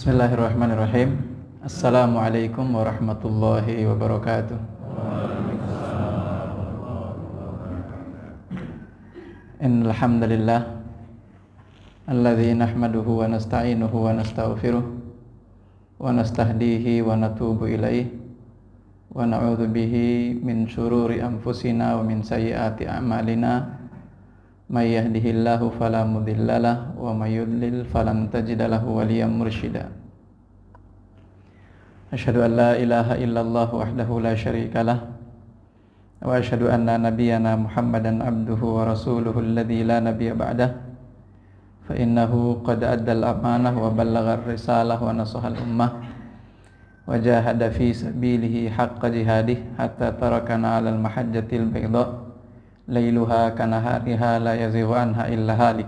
Bismillahirrahmanirrahim. Assalamualaikum warahmatullahi wabarakatuh. Innal hamdalillah alladzi nahmaduhu wa nasta'inuhu wa nastaghfiruh wa nastahdihi wa natubu ilaihi wa na'udzu bihi min syururi anfusina wa min sayyiati a'malina. May yahdihillahu fala mudhillalah wa may yudlil falan tajida lahu waliyyan mursyida. Asyhadu an la ilaha illallah wahdahu la syarikalah wa asyhadu anna nabiyyana Muhammadan abduhu wa rasuluhu alladzi la nabiyya ba'dah. Fa innahu qad addal amanah wa ballaghar risalah wa nasahal ummah wa jahada fi sabilihi haqqa jihadih hatta tarakana 'alal mahajjatil bayda lailuha kanahariha la yazighu anha illa halik.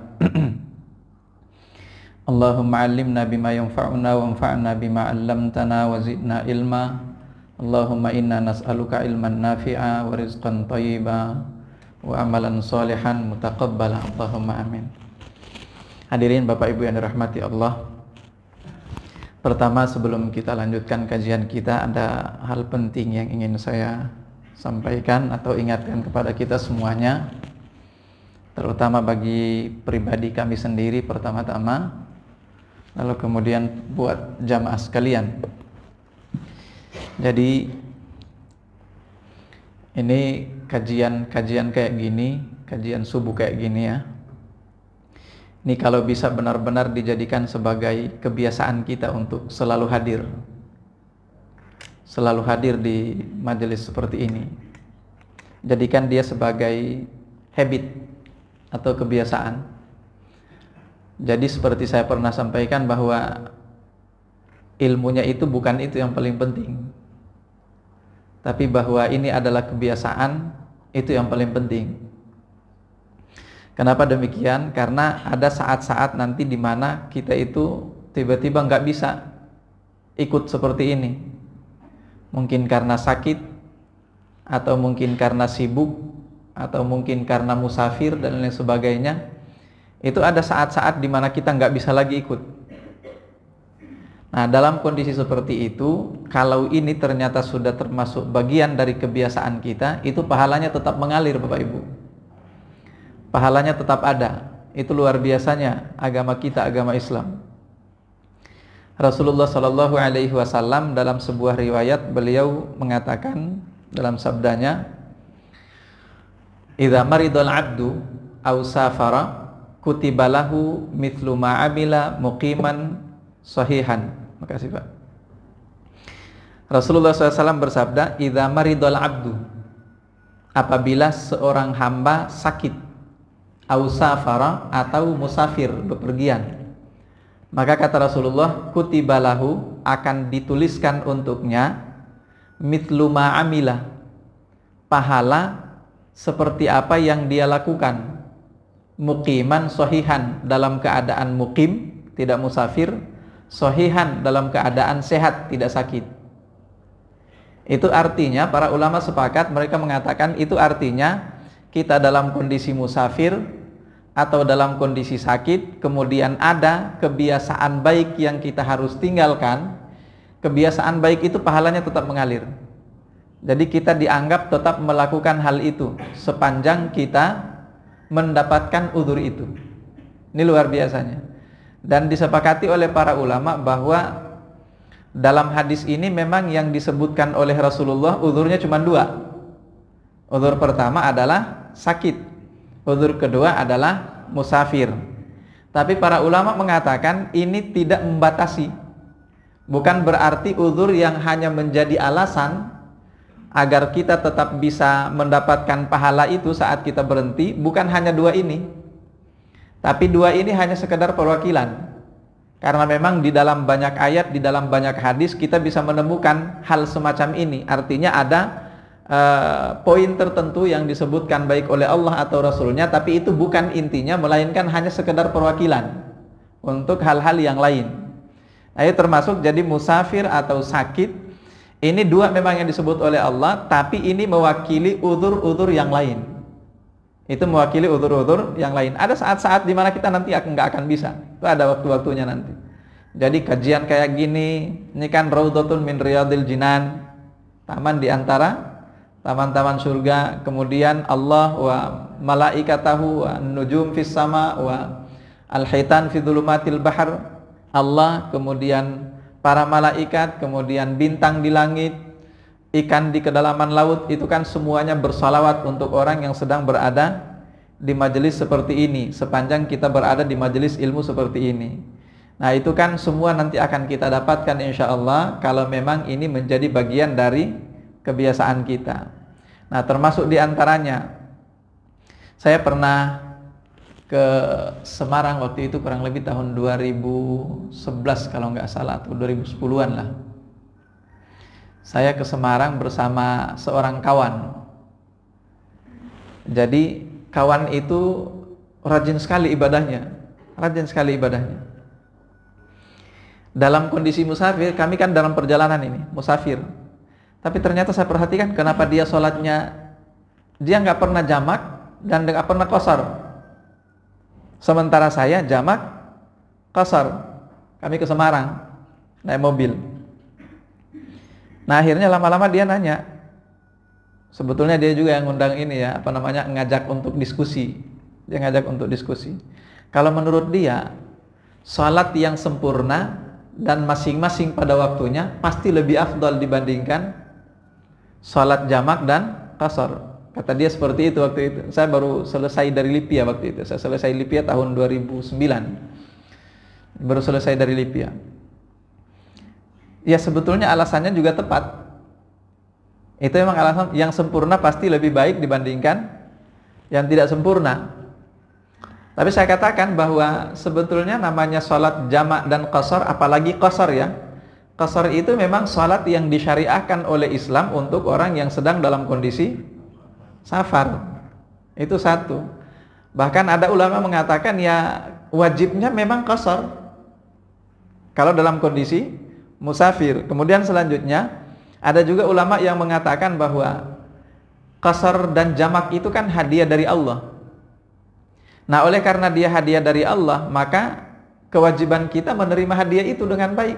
Allahumma 'allimna bima yanfa'una wanfa'na bima 'allamtana wa zidna ilma. Allahumma inna nas'aluka ilman nafi'a wa rizqan thayyiba wa amalan salihan mutaqabbala. Allahumma amin. Hadirin Bapak Ibu yang dirahmati Allah, pertama sebelum kita lanjutkan kajian kita, ada hal penting yang ingin saya sampaikan atau ingatkan kepada kita semuanya, terutama bagi pribadi kami sendiri pertama-tama, lalu kemudian buat jamaah sekalian. Jadi ini kajian kayak gini, kajian subuh kayak gini ya, ini kalau bisa benar-benar dijadikan sebagai kebiasaan kita untuk selalu hadir di majelis seperti ini. Jadikan dia sebagai habit atau kebiasaan. Jadi seperti saya pernah sampaikan bahwa ilmunya itu bukan itu yang paling penting, tapi bahwa ini adalah kebiasaan, itu yang paling penting. Kenapa demikian? Karena ada saat-saat nanti di mana kita itu tiba-tiba nggak bisa ikut seperti ini. Mungkin karena sakit, atau mungkin karena sibuk, atau mungkin karena musafir dan lain sebagainya. Itu ada saat-saat di mana kita nggak bisa lagi ikut. Nah, dalam kondisi seperti itu, kalau ini ternyata sudah termasuk bagian dari kebiasaan kita, itu pahalanya tetap mengalir, Bapak Ibu. Pahalanya tetap ada. Itu luar biasanya agama kita, agama Islam. Rasulullah Shallallahu Alaihi Wasallam dalam sebuah riwayat beliau mengatakan dalam sabdanya, "Idza maridal abdu aw safara kutibalahu mithlu ma amila muqiman sahihan." Makasih Pak. Rasulullah SAW bersabda, "Idza maridal abdu," apabila seorang hamba sakit, aw safara atau musafir bepergian, maka kata Rasulullah, kutibalahu akan dituliskan untuknya mithlu ma amila, pahala seperti apa yang dia lakukan, muqiman sahihan, dalam keadaan muqim, tidak musafir, sahihan, dalam keadaan sehat, tidak sakit. Itu artinya para ulama sepakat, mereka mengatakan itu artinya kita dalam kondisi musafir atau dalam kondisi sakit, kemudian ada kebiasaan baik yang kita harus tinggalkan, kebiasaan baik itu pahalanya tetap mengalir. Jadi kita dianggap tetap melakukan hal itu sepanjang kita mendapatkan udzur itu. Ini luar biasanya. Dan disepakati oleh para ulama bahwa dalam hadis ini memang yang disebutkan oleh Rasulullah udzurnya cuma dua. Udzur pertama adalah sakit, udzur kedua adalah musafir. Tapi para ulama mengatakan ini tidak membatasi. Bukan berarti udzur yang hanya menjadi alasan agar kita tetap bisa mendapatkan pahala itu saat kita berhenti, bukan hanya dua ini. Tapi dua ini hanya sekedar perwakilan. Karena memang di dalam banyak ayat, di dalam banyak hadis kita bisa menemukan hal semacam ini. Artinya ada poin tertentu yang disebutkan baik oleh Allah atau Rasulnya, tapi itu bukan intinya, melainkan hanya sekedar perwakilan untuk hal-hal yang lain. Nah, itu termasuk jadi musafir atau sakit. Ini dua memang yang disebut oleh Allah, tapi ini mewakili udzur-udzur yang lain. Itu mewakili udzur-udzur yang lain. Ada saat-saat di mana kita nanti nggak akan bisa. Itu ada waktu-waktunya nanti. Jadi kajian kayak gini, ini kan Raudhatun min Riyadil Jinan, taman di antara taman-taman surga. Kemudian Allah wa malaikatahu wa nujum fis sama wa al-hitan fi dhulumatil bahr. Allah, kemudian para malaikat, kemudian bintang di langit, ikan di kedalaman laut, itu kan semuanya bersalawat untuk orang yang sedang berada di majelis seperti ini, sepanjang kita berada di majelis ilmu seperti ini. Nah, itu kan semua nanti akan kita dapatkan insya Allah kalau memang ini menjadi bagian dari kebiasaan kita. Nah, termasuk di antaranya, saya pernah ke Semarang waktu itu kurang lebih tahun 2011 kalau nggak salah, atau 2010-an lah. Saya ke Semarang bersama seorang kawan. Jadi kawan itu rajin sekali ibadahnya, rajin sekali ibadahnya. Dalam kondisi musafir, kami kan dalam perjalanan ini, musafir. Tapi ternyata saya perhatikan kenapa dia sholatnya, dia nggak pernah jamak dan nggak pernah qasar. Sementara saya jamak, qasar. Kami ke Semarang, naik mobil. Nah, akhirnya lama-lama dia nanya. Sebetulnya dia juga yang ngundang ini ya, ngajak untuk diskusi. Dia ngajak untuk diskusi. Kalau menurut dia, sholat yang sempurna dan masing-masing pada waktunya pasti lebih afdal dibandingkan sholat jamak dan qasar. Kata dia seperti itu waktu itu. Saya baru selesai dari Lipia waktu itu. Saya selesai Lipia tahun 2009. Baru selesai dari Lipia. Ya, sebetulnya alasannya juga tepat. Itu memang alasan yang sempurna pasti lebih baik dibandingkan yang tidak sempurna. Tapi saya katakan bahwa sebetulnya namanya sholat jamak dan qasar, apalagi qasar ya. Qasar itu memang sholat yang disyariahkan oleh Islam untuk orang yang sedang dalam kondisi safar. Itu satu. Bahkan ada ulama mengatakan ya wajibnya memang qasar kalau dalam kondisi musafir. Kemudian selanjutnya ada juga ulama yang mengatakan bahwa qasar dan jamak itu kan hadiah dari Allah. Nah, oleh karena dia hadiah dari Allah, maka kewajiban kita menerima hadiah itu dengan baik.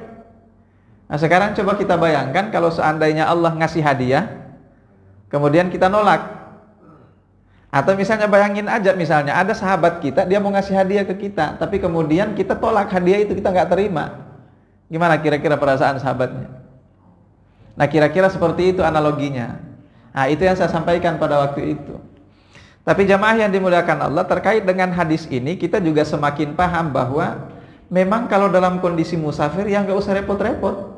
Nah, sekarang coba kita bayangkan kalau seandainya Allah ngasih hadiah, kemudian kita nolak. Atau misalnya bayangin aja, misalnya ada sahabat kita, dia mau ngasih hadiah ke kita, tapi kemudian kita tolak hadiah itu, kita nggak terima. Gimana kira-kira perasaan sahabatnya? Nah, kira-kira seperti itu analoginya. Nah, itu yang saya sampaikan pada waktu itu. Tapi jamaah yang dimuliakan Allah, terkait dengan hadis ini kita juga semakin paham bahwa memang kalau dalam kondisi musafir ya nggak usah repot-repot.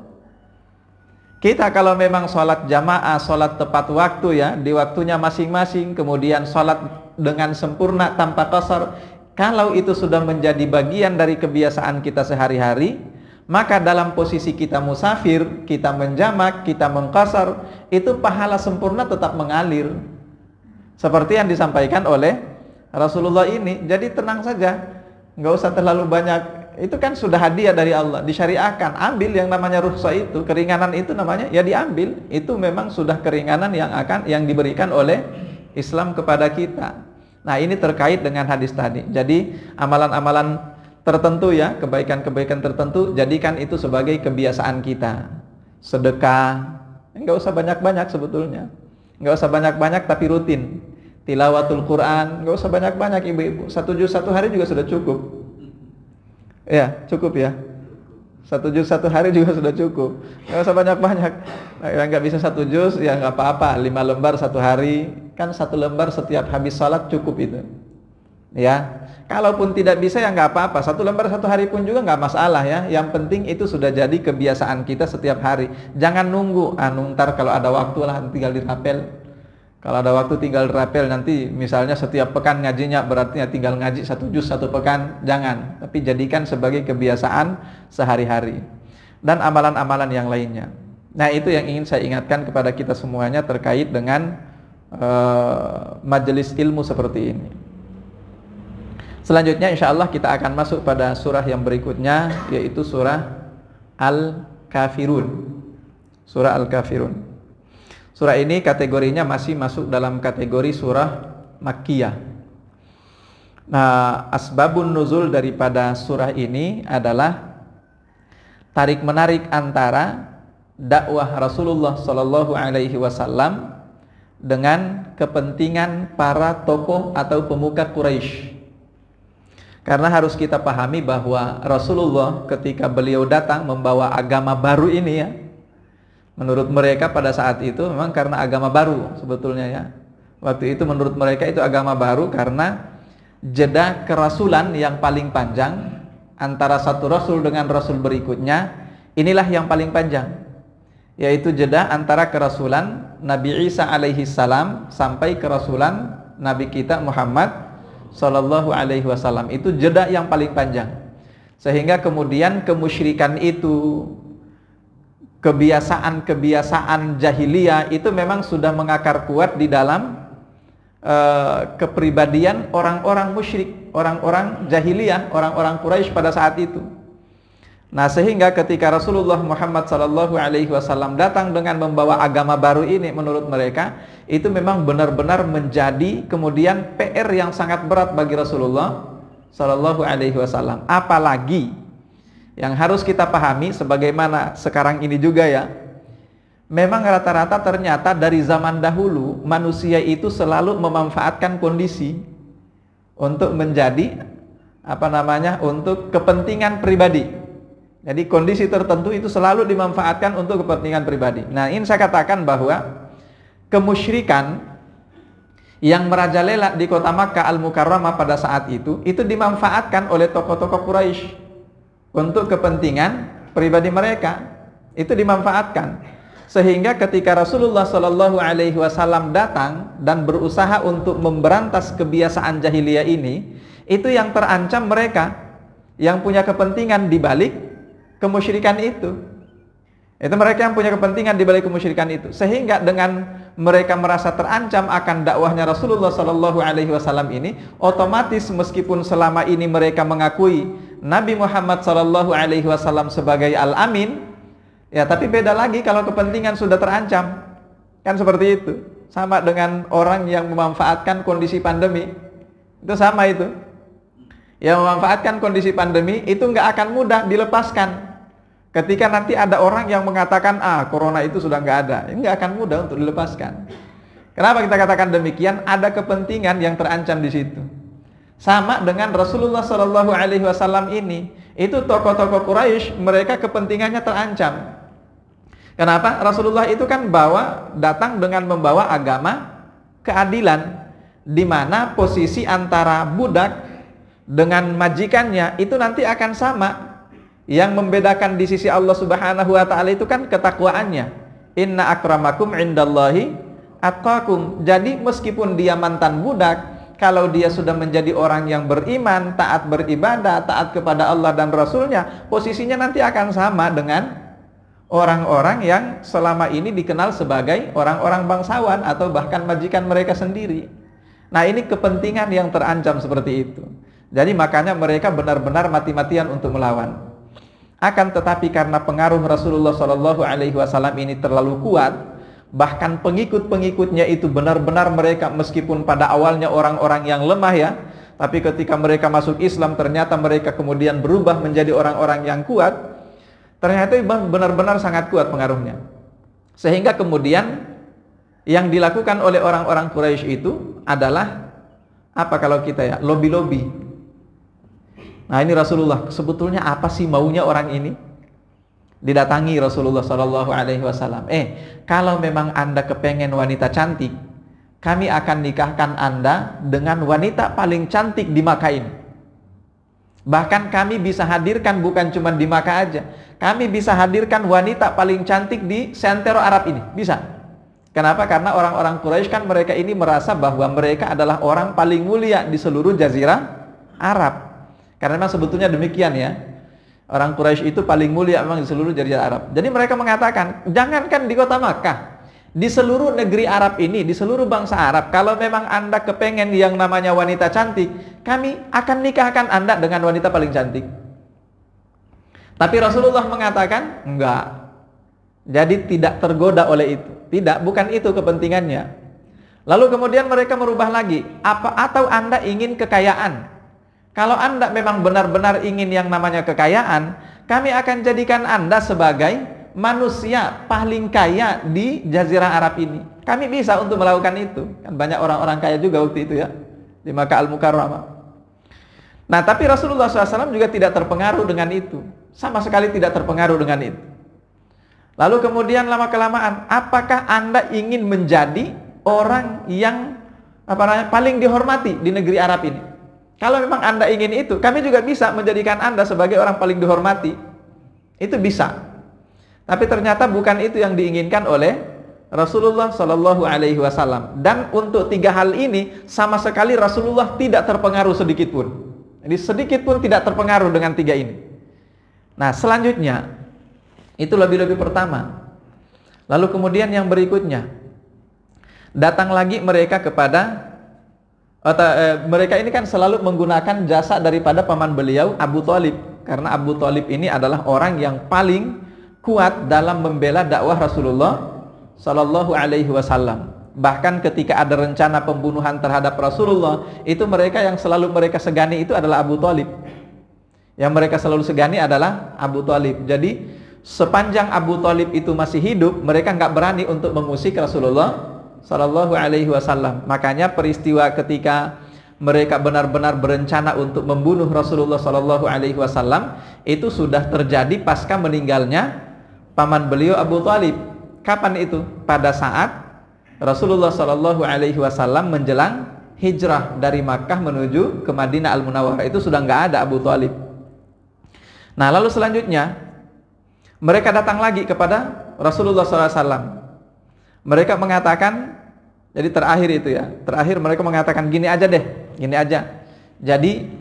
Kita kalau memang sholat jamaah, sholat tepat waktu ya, di waktunya masing-masing, kemudian sholat dengan sempurna tanpa qasar, kalau itu sudah menjadi bagian dari kebiasaan kita sehari-hari, maka dalam posisi kita musafir, kita menjamak, kita mengqasar, itu pahala sempurna tetap mengalir. Seperti yang disampaikan oleh Rasulullah ini. Jadi tenang saja, nggak usah terlalu banyak. Itu kan sudah hadiah dari Allah, disyariahkan. Ambil yang namanya rukhsah itu, keringanan itu namanya, ya diambil. Itu memang sudah keringanan yang diberikan oleh Islam kepada kita. Nah, ini terkait dengan hadis tadi. Jadi amalan-amalan tertentu ya, kebaikan-kebaikan tertentu, jadikan itu sebagai kebiasaan kita. Sedekah, nggak usah banyak-banyak sebetulnya. Nggak usah banyak-banyak tapi rutin. Tilawatul Quran, nggak usah banyak-banyak ibu-ibu. 1 juz 1 hari juga sudah cukup. Ya, cukup ya. 1 juz 1 hari juga sudah cukup. Nggak usah banyak-banyak. Yang nggak bisa 1 juz ya nggak apa-apa. 5 lembar 1 hari, kan 1 lembar setiap habis salat cukup itu. Ya, kalaupun tidak bisa ya nggak apa-apa. 1 lembar 1 hari pun juga nggak masalah ya. Yang penting itu sudah jadi kebiasaan kita setiap hari. Jangan nunggu, ntar kalau ada waktu lah tinggal dirapel. Kalau ada waktu tinggal dirapel, nanti misalnya setiap pekan ngajinya berarti tinggal ngaji 1 juz 1 pekan. Jangan, tapi jadikan sebagai kebiasaan sehari-hari. Dan amalan-amalan yang lainnya. Nah, itu yang ingin saya ingatkan kepada kita semuanya terkait dengan majelis ilmu seperti ini. Selanjutnya insya Allah kita akan masuk pada surah yang berikutnya, yaitu surah Al-Kafirun. Surah Al-Kafirun. Surah ini kategorinya masih masuk dalam kategori surah Makkiyah. Nah, asbabun nuzul daripada surah ini adalah tarik-menarik antara dakwah Rasulullah Shallallahu Alaihi Wasallam dengan kepentingan para tokoh atau pemuka Quraisy. Karena harus kita pahami bahwa Rasulullah ketika beliau datang membawa agama baru ini ya, menurut mereka pada saat itu memang karena agama baru sebetulnya ya. Waktu itu menurut mereka itu agama baru karena jeda kerasulan yang paling panjang antara satu rasul dengan rasul berikutnya, inilah yang paling panjang, yaitu jeda antara kerasulan Nabi Isa alaihi salam sampai kerasulan Nabi kita Muhammad Sallallahu Alaihi Wasallam. Itu jeda yang paling panjang, sehingga kemudian kemusyrikan itu, kebiasaan-kebiasaan jahiliyah itu memang sudah mengakar kuat di dalam kepribadian orang-orang musyrik, orang-orang jahiliyah, orang-orang Quraisy pada saat itu. Nah, sehingga ketika Rasulullah Muhammad Sallallahu Alaihi Wasallam datang dengan membawa agama baru ini, menurut mereka itu memang benar-benar menjadi kemudian PR yang sangat berat bagi Rasulullah Sallallahu Alaihi Wasallam. Apalagi yang harus kita pahami, sebagaimana sekarang ini juga ya, memang rata-rata ternyata dari zaman dahulu manusia itu selalu memanfaatkan kondisi untuk menjadi untuk kepentingan pribadi. Jadi kondisi tertentu itu selalu dimanfaatkan untuk kepentingan pribadi. Nah, ini saya katakan bahwa kemusyrikan yang merajalela di kota Makkah Al-Mukarramah pada saat itu dimanfaatkan oleh tokoh-tokoh Quraisy untuk kepentingan pribadi mereka. Itu dimanfaatkan. Sehingga ketika Rasulullah Shallallahu Alaihi Wasallam datang dan berusaha untuk memberantas kebiasaan jahiliyah ini, itu yang terancam mereka yang punya kepentingan di balik kemusyrikan itu. Itu mereka yang punya kepentingan di balik kemusyrikan itu. Sehingga dengan mereka merasa terancam akan dakwahnya Rasulullah Shallallahu Alaihi Wasallam ini, otomatis meskipun selama ini mereka mengakui Nabi Muhammad Shallallahu Alaihi Wasallam sebagai Al-Amin, ya, tapi beda lagi kalau kepentingan sudah terancam. Kan seperti itu. Sama dengan orang yang memanfaatkan kondisi pandemi. Itu sama itu. Yang memanfaatkan kondisi pandemi itu nggak akan mudah dilepaskan. Ketika nanti ada orang yang mengatakan, corona itu sudah nggak ada, ini nggak akan mudah untuk dilepaskan. Kenapa kita katakan demikian? Ada kepentingan yang terancam di situ. Sama dengan Rasulullah Shallallahu Alaihi Wasallam ini, itu tokoh-tokoh Quraisy mereka kepentingannya terancam. Kenapa? Rasulullah itu kan datang dengan membawa agama keadilan, di mana posisi antara budak dengan majikannya itu nanti akan sama. Yang membedakan di sisi Allah Subhanahu wa taala itu kan ketakwaannya. Inna akramakum indallahi atqakum. Jadi meskipun dia mantan budak, kalau dia sudah menjadi orang yang beriman, taat beribadah, taat kepada Allah dan Rasulnya, posisinya nanti akan sama dengan orang-orang yang selama ini dikenal sebagai orang-orang bangsawan atau bahkan majikan mereka sendiri. Nah, ini kepentingan yang terancam seperti itu. Jadi makanya mereka benar-benar mati-matian untuk melawan. Akan tetapi karena pengaruh Rasulullah Shallallahu Alaihi Wasallam ini terlalu kuat, bahkan pengikut-pengikutnya itu benar-benar mereka meskipun pada awalnya orang-orang yang lemah ya, tapi ketika mereka masuk Islam ternyata mereka kemudian berubah menjadi orang-orang yang kuat. Ternyata benar-benar sangat kuat pengaruhnya. Sehingga kemudian yang dilakukan oleh orang-orang Quraisy itu adalah apa kalau kita ya, lobby-lobby. Nah, ini Rasulullah sebetulnya apa sih maunya orang ini? Didatangi Rasulullah Shallallahu Alaihi Wasallam. Kalau memang Anda kepengen wanita cantik, kami akan nikahkan Anda dengan wanita paling cantik di Makkah ini. Bahkan kami bisa hadirkan bukan cuma di Makkah aja, kami bisa hadirkan wanita paling cantik di seantero Arab ini, bisa. Kenapa? Karena orang-orang Quraisy kan mereka ini merasa bahwa mereka adalah orang paling mulia di seluruh jazirah Arab. Karena memang sebetulnya demikian ya. Orang Quraisy itu paling mulia memang di seluruh jazirah Arab. Jadi mereka mengatakan, jangankan di kota Makkah, di seluruh negeri Arab ini, di seluruh bangsa Arab, kalau memang Anda kepengen yang namanya wanita cantik, kami akan nikahkan Anda dengan wanita paling cantik. Tapi Rasulullah mengatakan, enggak. Jadi tidak tergoda oleh itu. Tidak, bukan itu kepentingannya. Lalu kemudian mereka merubah lagi, atau Anda ingin kekayaan? Kalau Anda memang benar-benar ingin yang namanya kekayaan, kami akan jadikan Anda sebagai manusia paling kaya di Jazirah Arab ini. Kami bisa untuk melakukan itu. Kan banyak orang-orang kaya juga waktu itu ya, di Makkah Al-Mukarramah. Nah, tapi Rasulullah SAW juga tidak terpengaruh dengan itu. Sama sekali tidak terpengaruh dengan itu. Lalu kemudian lama-kelamaan, apakah Anda ingin menjadi orang yang paling dihormati di negeri Arab ini? Kalau memang Anda ingin itu, kami juga bisa menjadikan Anda sebagai orang paling dihormati. Itu bisa. Tapi ternyata bukan itu yang diinginkan oleh Rasulullah Shallallahu Alaihi Wasallam. Dan untuk 3 hal ini sama sekali Rasulullah tidak terpengaruh sedikit pun. Jadi sedikit pun tidak terpengaruh dengan 3 ini. Nah, selanjutnya itu lebih-lebih pertama. Lalu kemudian yang berikutnya, datang lagi mereka kepada mereka ini kan selalu menggunakan jasa daripada paman beliau Abu Thalib, karena Abu Thalib ini adalah orang yang paling kuat dalam membela dakwah Rasulullah Sallallahu Alaihi Wasallam. Bahkan ketika ada rencana pembunuhan terhadap Rasulullah, itu mereka yang selalu mereka segani itu adalah Abu Thalib. Yang mereka selalu segani adalah Abu Thalib. Jadi sepanjang Abu Thalib itu masih hidup, mereka nggak berani untuk mengusik Rasulullah Sallallahu Alaihi Wasallam. Makanya peristiwa ketika mereka benar-benar berencana untuk membunuh Rasulullah Sallallahu Alaihi Wasallam itu sudah terjadi pasca meninggalnya paman beliau Abu Thalib. Kapan itu? Pada saat Rasulullah Sallallahu Alaihi Wasallam menjelang hijrah dari Makkah menuju ke Madinah Al-Munawwarah, itu sudah nggak ada Abu Thalib. Nah, lalu selanjutnya mereka datang lagi kepada Rasulullah SAW. Mereka mengatakan, jadi terakhir itu ya, terakhir mereka mengatakan gini aja deh, gini aja. Jadi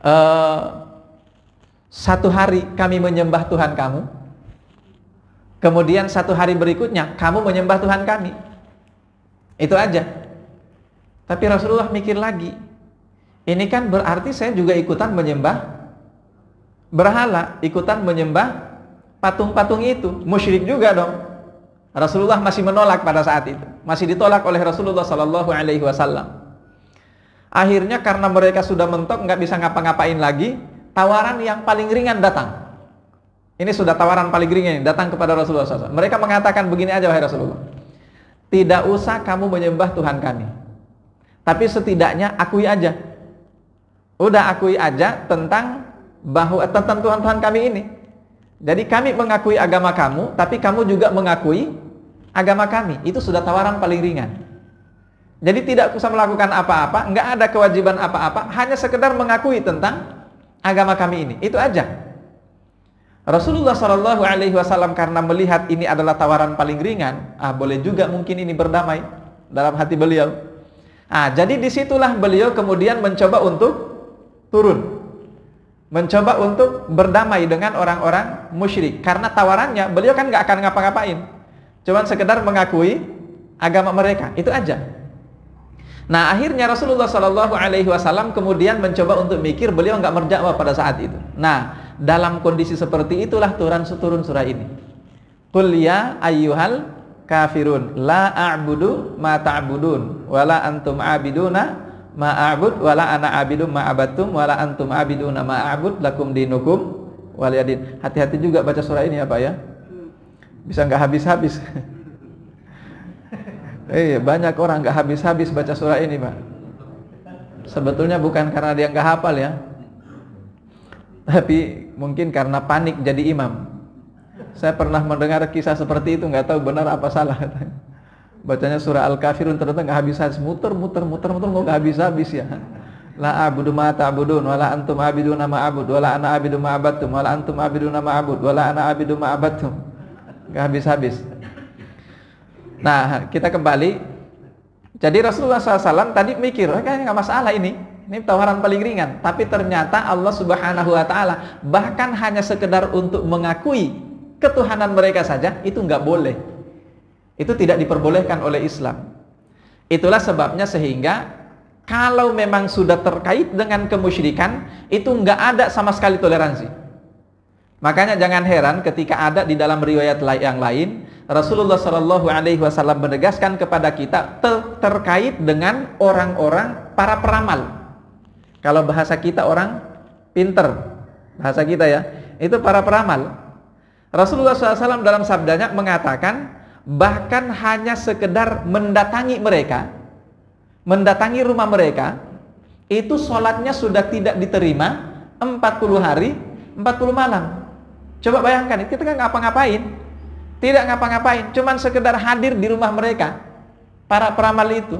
1 hari kami menyembah Tuhan kamu, kemudian 1 hari berikutnya kamu menyembah Tuhan kami. Itu aja. Tapi Rasulullah mikir lagi, ini kan berarti saya juga ikutan menyembah berhala, ikutan menyembah patung-patung itu, musyrik juga dong. Rasulullah masih menolak pada saat itu, masih ditolak oleh Rasulullah Sallallahu Alaihi Wasallam. Akhirnya karena mereka sudah mentok, nggak bisa ngapa-ngapain lagi, tawaran yang paling ringan datang. Ini sudah tawaran paling ringan datang kepada Rasulullah SAW. Mereka mengatakan begini aja, wahai Rasulullah, tidak usah kamu menyembah Tuhan kami, tapi setidaknya akui aja. Udah akui aja tentang Tuhan-Tuhan kami ini. Jadi kami mengakui agama kamu, tapi kamu juga mengakui agama kami. Itu sudah tawaran paling ringan. Jadi tidak usah melakukan apa-apa, nggak ada kewajiban apa-apa, hanya sekedar mengakui tentang agama kami ini. Itu aja. Rasulullah Shallallahu Alaihi Wasallam karena melihat ini adalah tawaran paling ringan, boleh juga mungkin ini berdamai dalam hati beliau. Jadi disitulah beliau kemudian mencoba untuk turun, mencoba untuk berdamai dengan orang-orang musyrik. Karena tawarannya beliau kan nggak akan ngapa-ngapain, cuman sekedar mengakui agama mereka, itu aja. Nah, akhirnya Rasulullah Shallallahu Alaihi Wasallam kemudian mencoba untuk mikir, beliau nggak berdakwah pada saat itu. Nah, dalam kondisi seperti itulah turun surah ini. Qul ya ayyuhal kafirun la a'budu ma ta'budun wala antum a'biduna ma a'bud wala ana a'bidu ma abattum wala antum a'biduna ma a'bud lakum dinukum waliyadin. Hati-hati juga baca surah ini ya Pak ya, bisa nggak habis-habis. Banyak orang nggak habis-habis baca surah ini Pak. Sebetulnya bukan karena dia nggak hafal ya, tapi mungkin karena panik jadi imam. Saya pernah mendengar kisah seperti itu, nggak tahu benar apa salah. Bacanya surah Al-Kafirun ternyata nggak habis-habis, muter nggak habis-habis ya. La a'budu ma ta'budun wala antum a'biduna ma a'bud wala ana a'bidu ma abattum wala antum a'biduna ma a'bud wala ana a'bidu ma abattum. Nggak habis-habis. Nah, kita kembali. Jadi Rasulullah SAW tadi mikir, kayaknya nggak masalah ini tawaran paling ringan. Tapi ternyata Allah Subhanahu Wa Taala bahkan hanya sekedar untuk mengakui ketuhanan mereka saja itu nggak boleh. Itu tidak diperbolehkan oleh Islam. Itulah sebabnya sehingga kalau memang sudah terkait dengan kemusyrikan itu nggak ada sama sekali toleransi. Makanya jangan heran ketika ada di dalam riwayat yang lain Rasulullah Shallallahu Alaihi Wasallam menegaskan kepada kita terkait dengan orang-orang para peramal. Kalau bahasa kita orang pinter, bahasa kita ya, itu para peramal. Rasulullah SAW dalam sabdanya mengatakan, bahkan hanya sekedar mendatangi mereka, mendatangi rumah mereka, itu sholatnya sudah tidak diterima 40 hari, 40 malam. Coba bayangkan, kita kan ngapa-ngapain, tidak ngapa-ngapain, cuman sekedar hadir di rumah mereka, para peramal itu,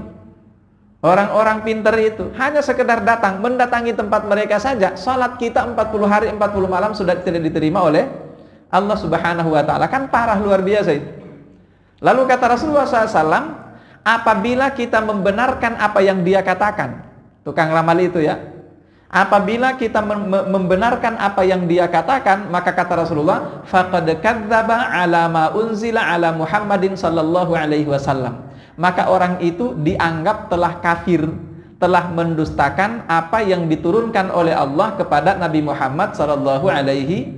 orang-orang pinter itu, hanya sekedar datang, mendatangi tempat mereka saja, sholat kita 40 hari, 40 malam sudah tidak diterima oleh Allah Subhanahu wa ta'ala. Kan parah, luar biasa itu. Lalu kata Rasulullah SAW, apabila kita membenarkan apa yang dia katakan, tukang ramal itu ya, apabila kita membenarkan apa yang dia katakan, maka kata Rasulullah, faqad kadzdzaba ala ma unzila ala Muhammadin sallallahu alaihi wasallam. Maka orang itu dianggap telah kafir, telah mendustakan apa yang diturunkan oleh Allah kepada Nabi Muhammad sallallahu alaihi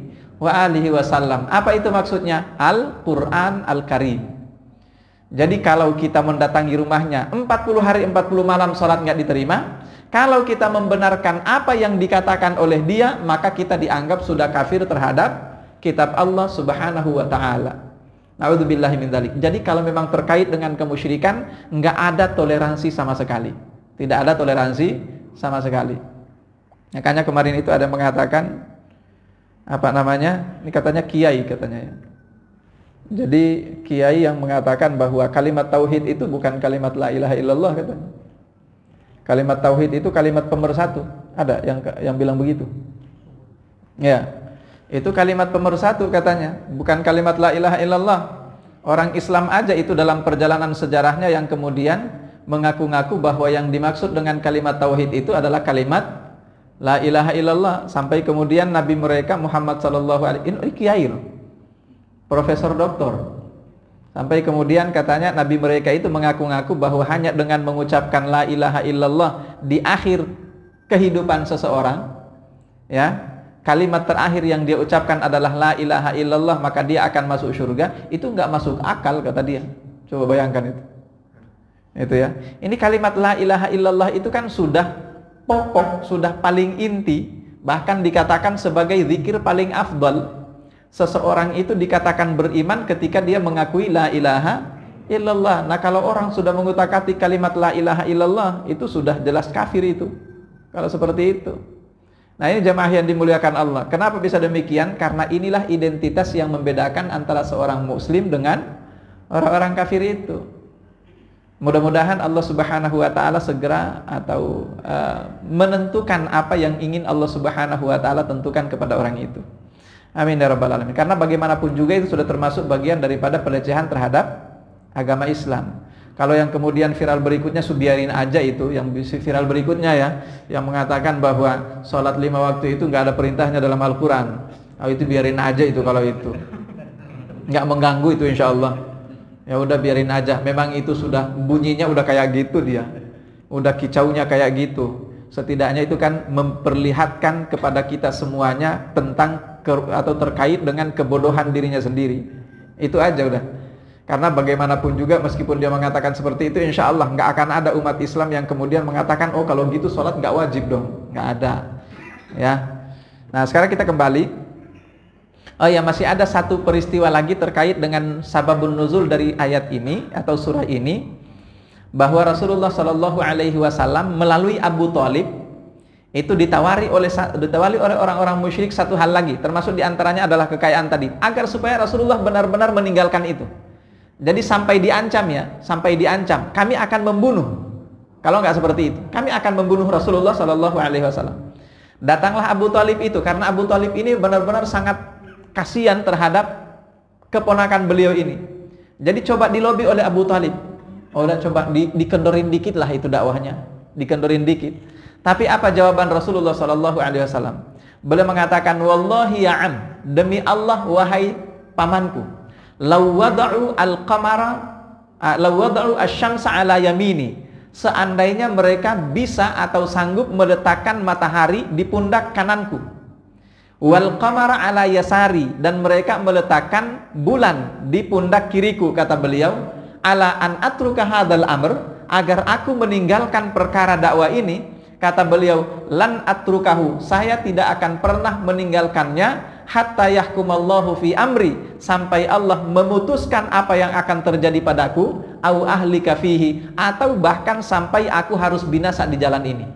wasallam. Apa itu maksudnya? Al-Quran Al-Karim. Jadi kalau kita mendatangi rumahnya 40 hari 40 malam sholat nggak diterima, kalau kita membenarkan apa yang dikatakan oleh dia, maka kita dianggap sudah kafir terhadap kitab Allah Subhanahu wa ta'ala. Na'udzubillahi min dzalik. Jadi kalau memang terkait dengan kemusyrikan, nggak ada toleransi sama sekali. Tidak ada toleransi sama sekali. Makanya kemarin itu ada mengatakan, apa namanya? Ini katanya kiai katanya ya. Jadi kiai yang mengatakan bahwa kalimat tauhid itu bukan kalimat la ilaha illallah katanya. Kalimat tauhid itu kalimat pemersatu. Ada yang bilang begitu. Ya. Itu kalimat pemersatu katanya, bukan kalimat la ilaha illallah. Orang Islam aja itu dalam perjalanan sejarahnya yang kemudian mengaku-ngaku bahwa yang dimaksud dengan kalimat tauhid itu adalah kalimat la ilaha illallah, sampai kemudian Nabi mereka Muhammad sallallahu alaihi wasallam, ini kiai loh, profesor doktor, sampai kemudian katanya Nabi mereka itu mengaku-ngaku bahwa hanya dengan mengucapkan la ilaha illallah di akhir kehidupan seseorang, ya, kalimat terakhir yang dia ucapkan adalah la ilaha illallah, maka dia akan masuk surga. Itu nggak masuk akal kata dia. Coba bayangkan itu ya. Ini kalimat la ilaha illallah itu kan sudah pokok, sudah paling inti, bahkan dikatakan sebagai zikir paling afdal. Seseorang itu dikatakan beriman ketika dia mengakui la ilaha illallah. Nah, kalau orang sudah mengutak-atik kalimat la ilaha illallah, itu sudah jelas kafir itu. Kalau seperti itu. Nah, ini jemaah yang dimuliakan Allah. Kenapa bisa demikian? Karena inilah identitas yang membedakan antara seorang muslim dengan orang-orang kafir itu. Mudah-mudahan Allah Subhanahu wa ta'ala segera atau menentukan apa yang ingin Allah Subhanahu wa ta'ala tentukan kepada orang itu. Amin ya rabbal alamin. Karena bagaimanapun juga itu sudah termasuk bagian daripada pelecehan terhadap agama Islam. Kalau yang kemudian viral berikutnya, biarin aja itu. Yang viral berikutnya ya, yang mengatakan bahwa sholat 5 waktu itu nggak ada perintahnya dalam Al-Quran. Oh, itu biarin aja itu kalau itu. Nggak mengganggu itu insya Allah. Ya udah biarin aja. Memang itu sudah bunyinya udah kayak gitu dia. Udah kicaunya kayak gitu. Setidaknya itu kan memperlihatkan kepada kita semuanya tentang atau terkait dengan kebodohan dirinya sendiri. Itu aja udah. Karena bagaimanapun juga meskipun dia mengatakan seperti itu, insya Allah nggak akan ada umat Islam yang kemudian mengatakan, oh kalau gitu sholat nggak wajib dong. Nggak ada. Ya. Nah sekarang kita kembali. Oh ya, masih ada satu peristiwa lagi terkait dengan sababun nuzul dari ayat ini atau surah ini, bahwa Rasulullah Shallallahu Alaihi Wasallam melalui Abu Thalib itu ditawari oleh orang-orang musyrik satu hal lagi, termasuk diantaranya adalah kekayaan tadi, agar supaya Rasulullah benar-benar meninggalkan itu. Jadi sampai diancam ya, sampai diancam, kami akan membunuh. Kalau nggak seperti itu, kami akan membunuh Rasulullah Shallallahu Alaihi Wasallam. Datanglah Abu Thalib itu, karena Abu Thalib ini benar-benar sangat kasihan terhadap keponakan beliau ini. Jadi coba dilobi oleh Abu Thalib. Oh, udah coba dikendorin dikit lah itu dakwahnya, dikendorin dikit. Tapi apa jawaban Rasulullah Shallallahu Alaihi Wasallam? Beliau mengatakan, wallahi ya am, demi Allah wahai pamanku, law wada'u al-qamara, law wada'u asy-syamsa ala yamini, seandainya mereka bisa atau sanggup meletakkan matahari di pundak kananku, wal qamara ala yasari, dan mereka meletakkan bulan di pundak kiriku, kata beliau, ala an atruka hadzal amr, agar aku meninggalkan perkara dakwah ini, Kata beliau, lan atrukahu, saya tidak akan pernah meninggalkannya hatta yahkumallahu fi amri, sampai Allah memutuskan apa yang akan terjadi padaku, au ahlika fihi, atau bahkan sampai aku harus binasa di jalan ini.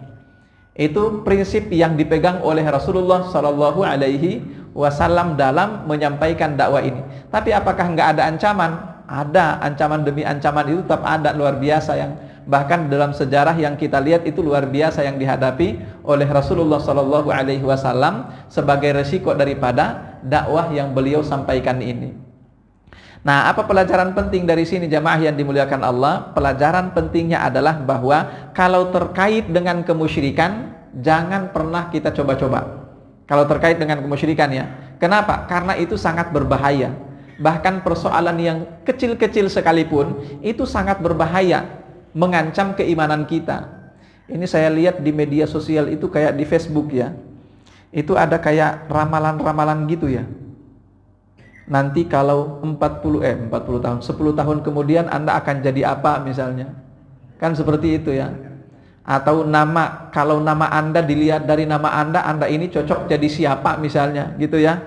Itu prinsip yang dipegang oleh Rasulullah Shallallahu Alaihi Wasallam dalam menyampaikan dakwah ini. Tapi apakah nggak ada ancaman? Ada, ancaman demi ancaman itu tetap ada, luar biasa, yang bahkan dalam sejarah yang kita lihat itu luar biasa yang dihadapi oleh Rasulullah Shallallahu Alaihi Wasallam sebagai resiko daripada dakwah yang beliau sampaikan ini. Nah, apa pelajaran penting dari sini jamaah yang dimuliakan Allah? Pelajaran pentingnya adalah bahwa kalau terkait dengan kemusyrikan, jangan pernah kita coba-coba. Kalau terkait dengan kemusyrikan ya. Kenapa? Karena itu sangat berbahaya. Bahkan persoalan yang kecil-kecil sekalipun itu sangat berbahaya, mengancam keimanan kita. Ini saya lihat di media sosial itu kayak di Facebook ya. Itu ada kayak ramalan-ramalan gitu ya. Nanti kalau 40 tahun, 10 tahun kemudian Anda akan jadi apa misalnya. Kan seperti itu ya. Atau nama, kalau nama Anda dilihat dari nama Anda ini cocok jadi siapa misalnya gitu ya.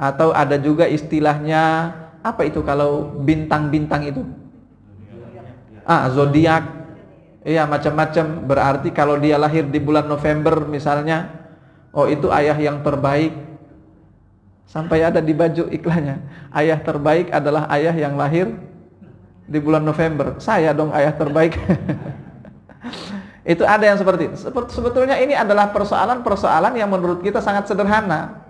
Atau ada juga istilahnya apa itu kalau bintang-bintang itu? Zodiak. Iya, macam-macam. Berarti kalau dia lahir di bulan November misalnya, oh itu ayah yang terbaik. Sampai ada di baju iklannya, ayah terbaik adalah ayah yang lahir di bulan November. Saya dong ayah terbaik. Itu ada yang seperti itu. Sebetulnya ini adalah persoalan-persoalan yang menurut kita sangat sederhana.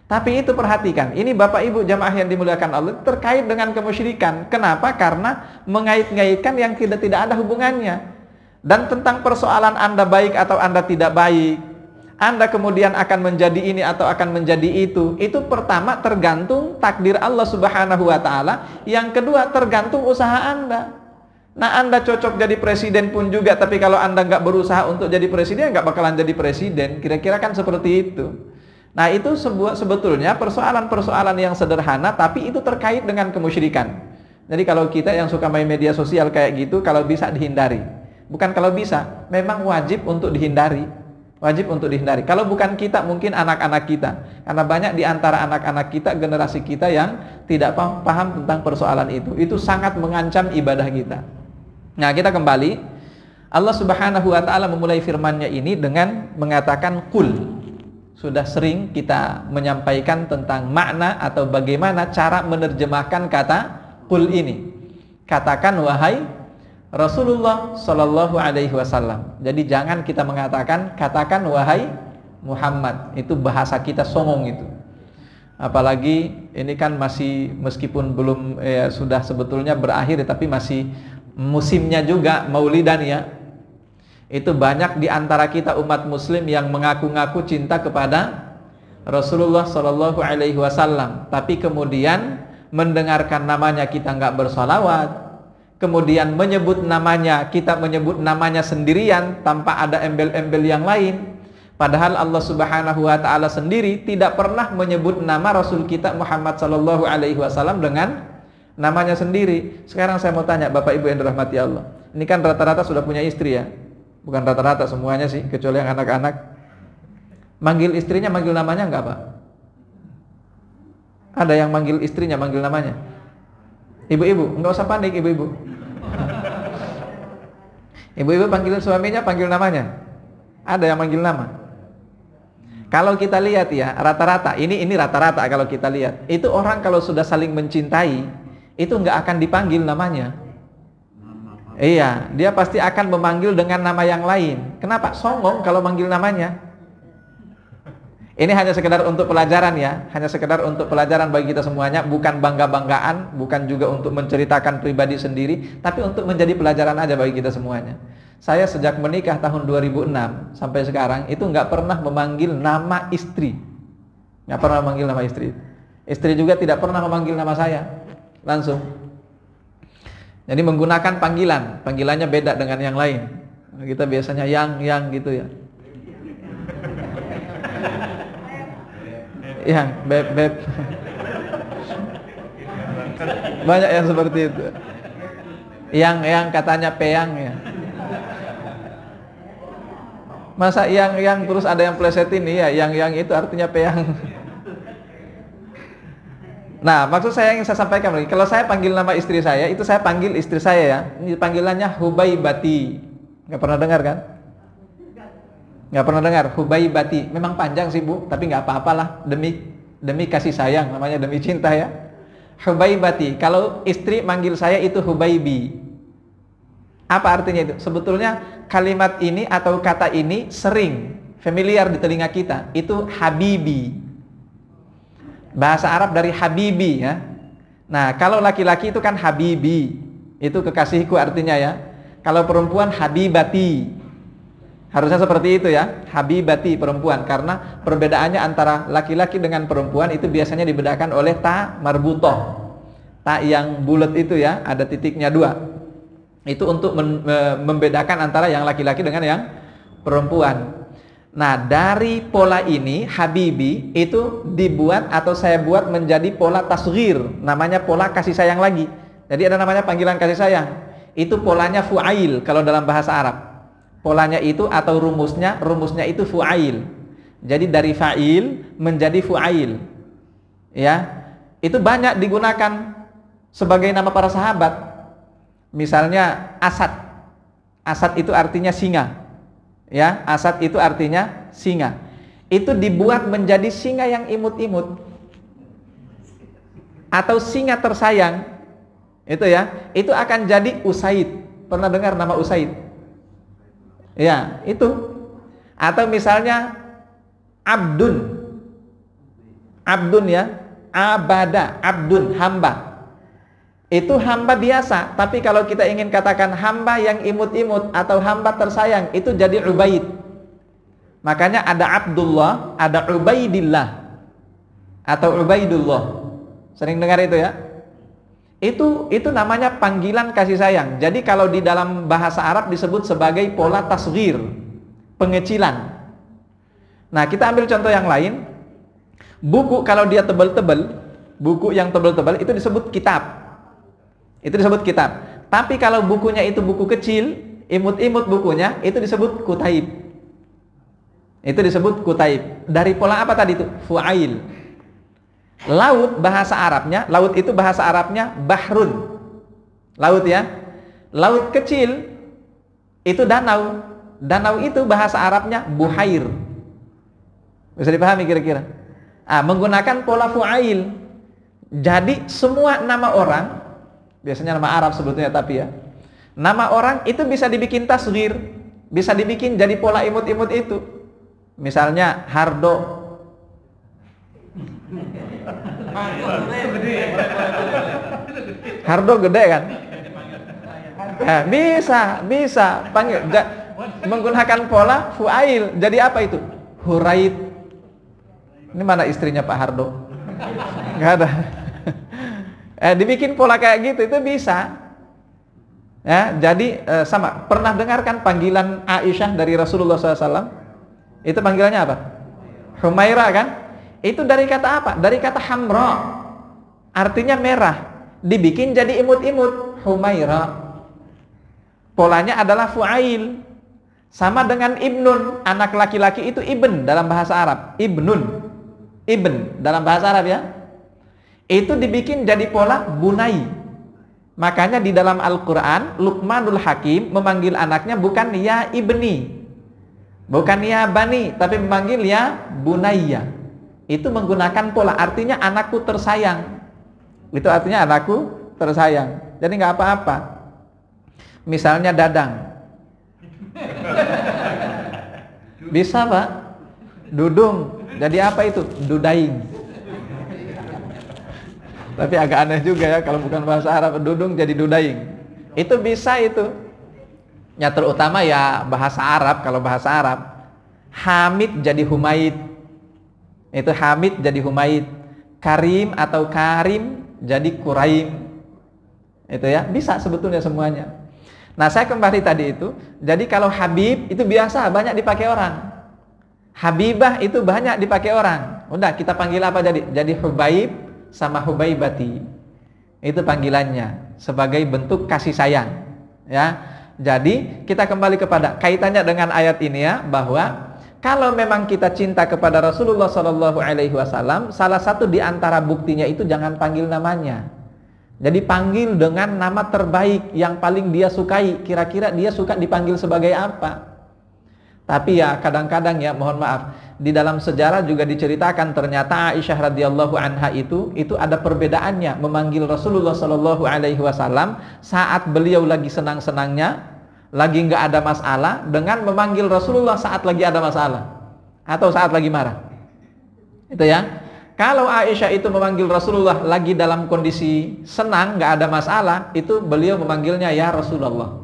Tapi itu perhatikan, ini Bapak Ibu jamaah yang dimuliakan Allah, terkait dengan kemusyrikan. Kenapa? Karena mengait-ngaitkan yang tidak ada hubungannya. Dan tentang persoalan Anda baik atau Anda tidak baik, Anda kemudian akan menjadi ini atau akan menjadi itu pertama tergantung takdir Allah Subhanahu wa Ta'ala. Yang kedua tergantung usaha Anda. Nah, Anda cocok jadi presiden pun juga, tapi kalau Anda nggak berusaha untuk jadi presiden, nggak bakalan jadi presiden. Kira-kira kan seperti itu. Nah, itu sebetulnya persoalan-persoalan yang sederhana, tapi itu terkait dengan kemusyrikan. Jadi kalau kita yang suka main media sosial kayak gitu, kalau bisa dihindari. Bukan kalau bisa, memang wajib untuk dihindari. Wajib untuk dihindari. Kalau bukan kita, mungkin anak-anak kita. Karena banyak di antara anak-anak kita, generasi kita yang tidak paham tentang persoalan itu. Itu sangat mengancam ibadah kita. Nah, kita kembali. Allah Subhanahu wa Ta'ala memulai firman-Nya ini dengan mengatakan qul. Sudah sering kita menyampaikan tentang makna atau bagaimana cara menerjemahkan kata qul ini. Katakan wahai Rasulullah Sallallahu Alaihi Wasallam. Jadi jangan kita mengatakan katakan wahai Muhammad. Itu bahasa kita songong itu. Apalagi ini kan masih meskipun belum sudah sebetulnya berakhir, tapi masih musimnya juga Maulidan ya. Itu banyak di antara kita umat muslim yang mengaku-ngaku cinta kepada Rasulullah Shallallahu Alaihi Wasallam, tapi kemudian mendengarkan namanya kita nggak bersolawat, kemudian menyebut namanya, kita menyebut namanya sendirian tanpa ada embel-embel yang lain. Padahal Allah Subhanahu Wa Ta'ala sendiri tidak pernah menyebut nama Rasul kita Muhammad Shallallahu Alaihi Wasallam dengan namanya sendiri. Sekarang saya mau tanya Bapak Ibu yang dirahmati Allah, ini kan rata-rata sudah punya istri ya. Bukan rata-rata, semuanya sih, kecuali yang anak-anak. Manggil istrinya, manggil namanya enggak Pak? Ada yang manggil istrinya, manggil namanya? Ibu-ibu, enggak usah panik ibu-ibu. Ibu-ibu panggil suaminya, panggil namanya? Ada yang manggil nama? Kalau kita lihat ya, rata-rata, ini rata-rata kalau kita lihat, itu orang kalau sudah saling mencintai, itu enggak akan dipanggil namanya. Iya, dia pasti akan memanggil dengan nama yang lain. Kenapa? Songong kalau manggil namanya. Ini hanya sekedar untuk pelajaran ya, hanya sekedar untuk pelajaran bagi kita semuanya, bukan bangga-banggaan, bukan juga untuk menceritakan pribadi sendiri, tapi untuk menjadi pelajaran aja bagi kita semuanya. Saya sejak menikah tahun 2006 sampai sekarang itu nggak pernah memanggil nama istri, nggak pernah memanggil nama istri. Istri juga tidak pernah memanggil nama saya langsung. Jadi menggunakan panggilannya beda dengan yang lain. Kita biasanya yang gitu ya. Yang beb. Banyak yang seperti itu. Yang katanya peyang ya. Masa yang terus ada yang plesetin nih ya, yang itu artinya peyang. Nah, maksud saya yang saya sampaikan lagi, kalau saya panggil nama istri saya, itu saya panggil istri saya ya. Ini panggilannya Hubaibati. Nggak pernah dengar kan? Nggak pernah dengar Hubaibati. Memang panjang sih Bu, tapi nggak apa-apalah, demi kasih sayang, namanya demi cinta ya. Hubaibati. Kalau istri manggil saya itu Hubaibi. Apa artinya itu? Sebetulnya kalimat ini atau kata ini sering familiar di telinga kita. Itu Habibi. Bahasa Arab dari Habibi ya. Nah, kalau laki-laki itu kan Habibi. Itu kekasihku artinya ya. Kalau perempuan Habibati. Harusnya seperti itu ya. Habibati perempuan. Karena perbedaannya antara laki-laki dengan perempuan itu biasanya dibedakan oleh ta marbutoh. Ta yang bulat itu ya, ada titiknya 2. Itu untuk membedakan antara yang laki-laki dengan yang perempuan. Nah, dari pola ini Habibi itu dibuat atau saya buat menjadi pola tasghir, namanya pola kasih sayang lagi. Jadi ada namanya panggilan kasih sayang. Itu polanya fu'ail kalau dalam bahasa Arab. Polanya itu atau rumusnya itu fu'ail. Jadi dari fa'il menjadi fu'ail. Ya. Itu banyak digunakan sebagai nama para sahabat. Misalnya Asad. Asad itu artinya singa. Ya, Asad itu artinya singa. Itu dibuat menjadi singa yang imut-imut. Atau singa tersayang. Itu ya. Itu akan jadi Usaid. Pernah dengar nama Usaid? Ya, itu. Atau misalnya Abdun. Abdun ya. Abada, Abdun, hamba. Itu hamba biasa, tapi kalau kita ingin katakan hamba yang imut-imut atau hamba tersayang, itu jadi Ubaid. Makanya ada Abdullah, ada Ubaidillah atau Ubaidullah. Sering dengar itu ya? Itu namanya panggilan kasih sayang. Jadi kalau di dalam bahasa Arab disebut sebagai pola tasghir, pengecilan. Nah, kita ambil contoh yang lain. Buku kalau dia tebal-tebal, buku yang tebal-tebal itu disebut kitab. Itu disebut kitab. Tapi kalau bukunya itu buku kecil, imut-imut bukunya, itu disebut kutaib. Itu disebut kutaib. Dari pola apa tadi itu? Fu'ail. Laut bahasa Arabnya, laut itu bahasa Arabnya bahrun. Laut ya. Laut kecil itu danau. Danau itu bahasa Arabnya buhair. Bisa dipahami kira-kira? Menggunakan pola fu'ail. Jadi semua nama orang, biasanya nama Arab sebetulnya tapi ya, nama orang itu bisa dibikin tasghir, bisa dibikin jadi pola imut-imut itu. Misalnya Hardo. Hardo gede kan? Bisa panggil menggunakan pola fu'ail. Jadi apa itu? Huraid. Ini mana istrinya Pak Hardo? Enggak ada. Dibikin pola kayak gitu itu bisa. Ya, jadi sama. Pernah dengarkan panggilan Aisyah dari Rasulullah SAW? Itu panggilannya apa? Humaira kan? Itu dari kata apa? Dari kata hamra. Artinya merah. Dibikin jadi imut-imut. Humaira. Polanya adalah fu'ail. Sama dengan ibnun. Anak laki-laki itu ibn dalam bahasa Arab. Ibnun. Ibn dalam bahasa Arab ya. Itu dibikin jadi pola bunai. Makanya di dalam Al-Quran Luqmanul Hakim memanggil anaknya bukan ya ibni, bukan ya bani, tapi memanggil ya bunayya. Itu menggunakan pola, artinya anakku tersayang. Itu artinya anakku tersayang. Jadi nggak apa-apa. Misalnya Dadang. Bisa Pak. Dudung. Jadi apa itu? Dudaing. Tapi agak aneh juga ya kalau bukan bahasa Arab. Dudung jadi dudaing. Itu bisa itu. Ya terutama ya bahasa Arab. Kalau bahasa Arab Hamid jadi Humaid. Itu Hamid jadi Humaid. Karim atau Karim jadi Kuraim. Itu ya, bisa sebetulnya semuanya. Nah, saya kembali tadi itu. Jadi kalau Habib itu biasa banyak dipakai orang. Habibah itu banyak dipakai orang. Udah kita panggil apa jadi? Jadi Hubaib sama Hubaibati. Itu panggilannya sebagai bentuk kasih sayang. Ya. Jadi kita kembali kepada kaitannya dengan ayat ini ya, bahwa kalau memang kita cinta kepada Rasulullah Shallallahu Alaihi Wasallam, salah satu di antara buktinya itu jangan panggil namanya. Jadi panggil dengan nama terbaik yang paling dia sukai. Kira-kira dia suka dipanggil sebagai apa? Tapi ya kadang-kadang ya, mohon maaf, di dalam sejarah juga diceritakan ternyata Aisyah radhiyallahu anha itu ada perbedaannya memanggil Rasulullah Shallallahu Alaihi Wasallam saat beliau lagi senang-senangnya, lagi nggak ada masalah, dengan memanggil Rasulullah saat lagi ada masalah atau saat lagi marah. Itu ya. Kalau Aisyah itu memanggil Rasulullah lagi dalam kondisi senang, nggak ada masalah, itu beliau memanggilnya ya Rasulullah.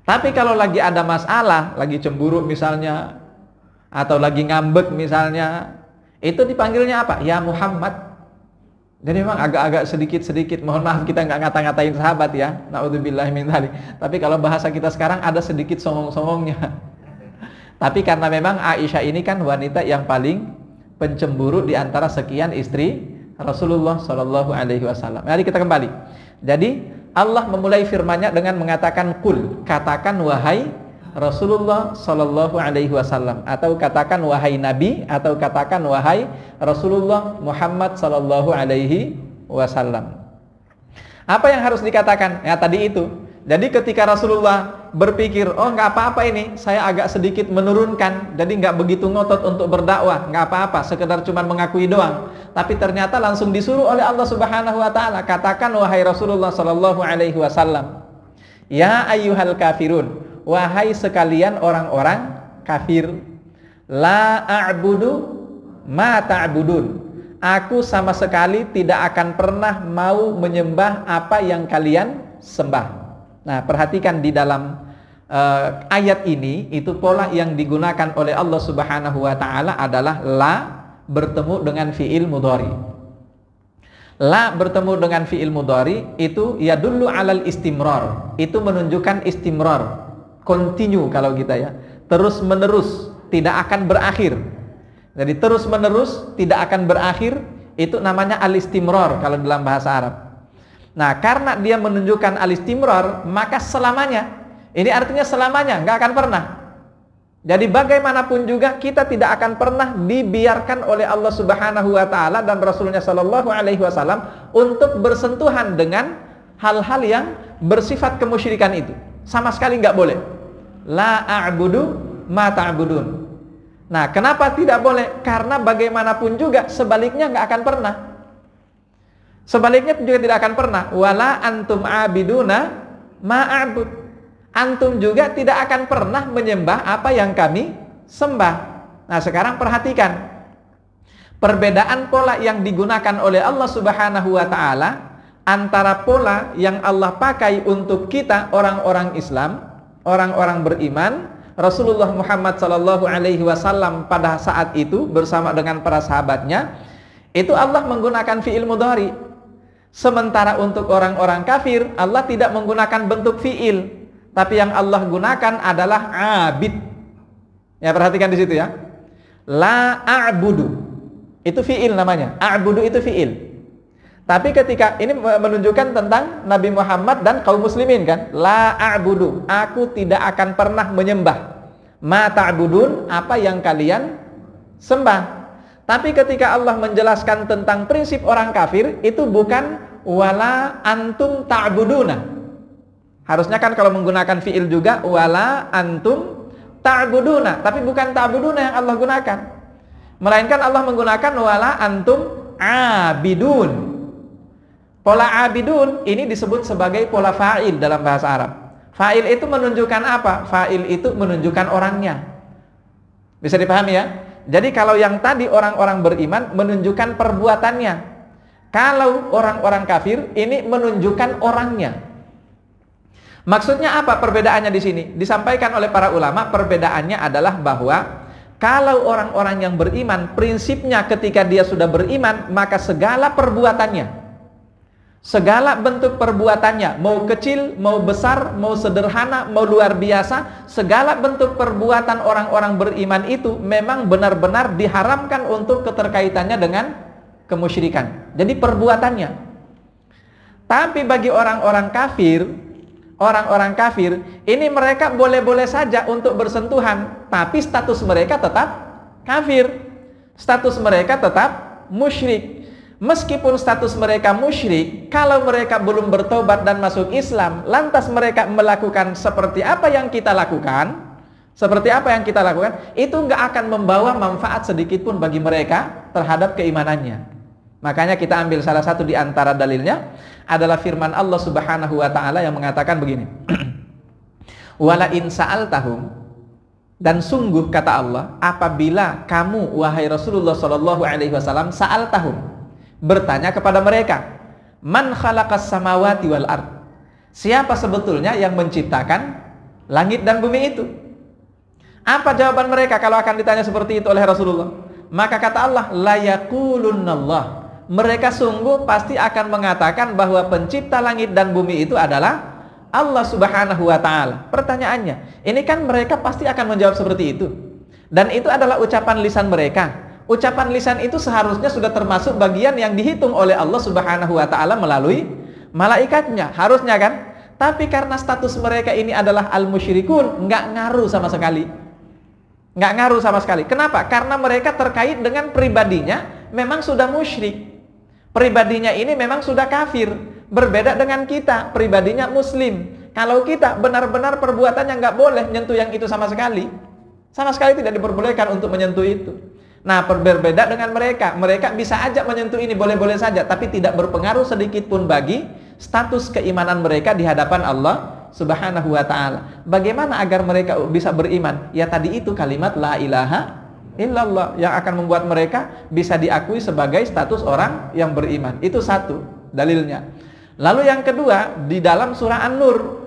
Tapi kalau lagi ada masalah, lagi cemburu misalnya, atau lagi ngambek misalnya, itu dipanggilnya apa? Ya Muhammad. Jadi memang agak-agak sedikit-sedikit, mohon maaf kita nggak ngata-ngatain sahabat ya, na'udzubillahi min dzalik. Tapi kalau bahasa kita sekarang ada sedikit songong-songongnya. Tapi karena memang Aisyah ini kan wanita yang paling pencemburu di antara sekian istri Rasulullah Shallallahu Alaihi Wasallam. Mari kita kembali. Jadi Allah memulai firman-Nya dengan mengatakan qul, katakan wahai Rasulullah Shallallahu Alaihi Wasallam, atau katakan wahai Nabi, atau katakan wahai Rasulullah Muhammad Shallallahu Alaihi Wasallam. Apa yang harus dikatakan? Ya tadi itu. Jadi ketika Rasulullah berpikir, oh nggak apa-apa ini, saya agak sedikit menurunkan, jadi nggak begitu ngotot untuk berdakwah, nggak apa-apa, sekedar cuma mengakui doang. Tapi ternyata langsung disuruh oleh Allah Subhanahu Wa Taala, katakan wahai Rasulullah Sallallahu Alaihi Wasallam, ya ayyuhal kafirun, wahai sekalian orang-orang kafir, la a'budu ma ta'budun, aku sama sekali tidak akan pernah mau menyembah apa yang kalian sembah. Nah, perhatikan di dalam ayat ini, itu pola yang digunakan oleh Allah Subhanahu Wa Taala adalah la bertemu dengan fiil mudhari. La bertemu dengan fiil mudhari itu yadullu alal istimrar, itu menunjukkan istimrar, continue kalau kita ya, terus menerus, tidak akan berakhir. Jadi terus menerus, tidak akan berakhir, itu namanya al-istimrar kalau dalam bahasa Arab. Nah, karena dia menunjukkan al-istimrar, maka selamanya. Ini artinya selamanya, nggak akan pernah. Jadi bagaimanapun juga kita tidak akan pernah dibiarkan oleh Allah Subhanahu Wa Taala dan Rasulnya Shallallahu Alaihi Wasallam untuk bersentuhan dengan hal-hal yang bersifat kemusyrikan itu. Sama sekali nggak boleh. La a'budu ma ta'budun. Nah, kenapa tidak boleh? Karena bagaimanapun juga sebaliknya nggak akan pernah. Sebaliknya juga tidak akan pernah. Wala antum abiduna ma'abud. Antum juga tidak akan pernah menyembah apa yang kami sembah. Nah, sekarang perhatikan perbedaan pola yang digunakan oleh Allah Subhanahu Wa Taala antara pola yang Allah pakai untuk kita orang-orang Islam, orang-orang beriman, Rasulullah Muhammad Sallallahu Alaihi Wasallam pada saat itu bersama dengan para sahabatnya, itu Allah menggunakan fiil mudhari. Sementara untuk orang-orang kafir, Allah tidak menggunakan bentuk fiil, tapi yang Allah gunakan adalah abid. Ya, perhatikan di situ ya. La a'budu, itu fiil namanya. A'budu itu fiil. Tapi ketika ini menunjukkan tentang Nabi Muhammad dan kaum muslimin kan. La a'budu, aku tidak akan pernah menyembah. Ma ta'budun, apa yang kalian sembah. Tapi ketika Allah menjelaskan tentang prinsip orang kafir, itu bukan wala antum ta'buduna. Harusnya kan kalau menggunakan fiil juga wala antum ta'buduna, tapi bukan ta'buduna yang Allah gunakan. Melainkan Allah menggunakan wala antum abidun. Pola abidun ini disebut sebagai pola fa'il dalam bahasa Arab. Fa'il itu menunjukkan apa? Fa'il itu menunjukkan orangnya. Bisa dipahami ya? Jadi kalau yang tadi orang-orang beriman menunjukkan perbuatannya. Kalau orang-orang kafir ini menunjukkan orangnya. Maksudnya apa perbedaannya di sini? Disampaikan oleh para ulama, perbedaannya adalah bahwa kalau orang-orang yang beriman, prinsipnya ketika dia sudah beriman, maka segala perbuatannya, segala bentuk perbuatannya, mau kecil, mau besar, mau sederhana, mau luar biasa, segala bentuk perbuatan orang-orang beriman itu memang benar-benar diharamkan untuk keterkaitannya dengan kemusyrikan. Jadi perbuatannya. Tapi bagi orang-orang kafir, orang-orang kafir, ini mereka boleh-boleh saja untuk bersentuhan, tapi status mereka tetap kafir. Status mereka tetap musyrik. Meskipun status mereka musyrik, kalau mereka belum bertobat dan masuk Islam, lantas mereka melakukan seperti apa yang kita lakukan, itu nggak akan membawa manfaat sedikit pun bagi mereka terhadap keimanannya. Makanya kita ambil salah satu di antara dalilnya adalah firman Allah Subhanahu wa taala yang mengatakan begini. Wala in sa'altahum, dan sungguh kata Allah, apabila kamu wahai Rasulullah sallallahu alaihi wasallam sa'altahum, bertanya kepada mereka, man khalaqas samawati wal ard, siapa sebetulnya yang menciptakan langit dan bumi itu? Apa jawaban mereka kalau akan ditanya seperti itu oleh Rasulullah? Maka kata Allah, la yaqulunnallah, mereka sungguh pasti akan mengatakan bahwa pencipta langit dan bumi itu adalah Allah Subhanahu wa ta'ala. Pertanyaannya, ini kan mereka pasti akan menjawab seperti itu, dan itu adalah ucapan lisan mereka. Ucapan lisan itu seharusnya sudah termasuk bagian yang dihitung oleh Allah Subhanahu wa ta'ala melalui malaikatnya, harusnya kan? Tapi karena status mereka ini adalah al-musyrikun, nggak ngaruh sama sekali. Nggak ngaruh sama sekali. Kenapa? Karena mereka terkait dengan pribadinya memang sudah musyrik. Pribadinya ini memang sudah kafir. Berbeda dengan kita, pribadinya muslim. Kalau kita benar-benar perbuatannya nggak boleh nyentuh yang itu sama sekali. Sama sekali tidak diperbolehkan untuk menyentuh itu. Nah, berbeda dengan mereka. Mereka bisa aja menyentuh ini, boleh-boleh saja, tapi tidak berpengaruh sedikit pun bagi status keimanan mereka di hadapan Allah Subhanahu wa ta'ala. Bagaimana agar mereka bisa beriman? Ya tadi itu kalimat la ilaha illallah yang akan membuat mereka bisa diakui sebagai status orang yang beriman. Itu satu dalilnya. Lalu yang kedua, di dalam surah An-Nur,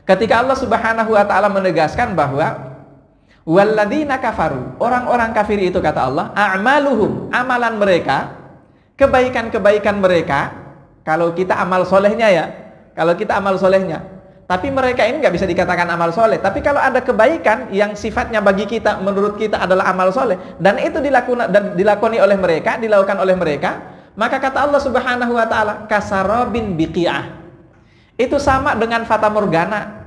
ketika Allah Subhanahu wa ta'ala menegaskan bahwa walladzina kafaru, orang-orang kafir itu kata Allah, a'maluhum, amalan mereka, kebaikan-kebaikan mereka, kalau kita amal solehnya ya, kalau kita amal solehnya, tapi mereka ini nggak bisa dikatakan amal soleh. Tapi kalau ada kebaikan yang sifatnya bagi kita, menurut kita adalah amal soleh, dan itu dilakoni oleh mereka, dilakukan oleh mereka, maka kata Allah Subhanahu wa ta'ala, kasarabin biqi'ah, itu sama dengan fata morgana,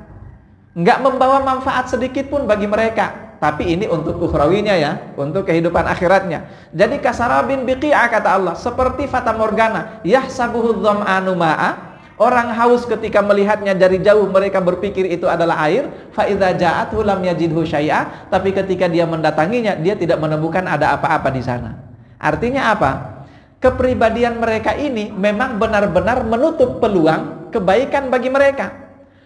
nggak membawa manfaat sedikit pun bagi mereka. Tapi ini untuk ukhrawinya ya, untuk kehidupan akhiratnya. Jadi kasarabin biqi'ah kata Allah, seperti fata morgana, yahsabuhu dham'anu ma'a, orang haus ketika melihatnya dari jauh mereka berpikir itu adalah air, fa idza ja'athu lam yajidhu syai'a, tapi ketika dia mendatanginya dia tidak menemukan ada apa-apa di sana. Artinya apa? Kepribadian mereka ini memang benar-benar menutup peluang kebaikan bagi mereka.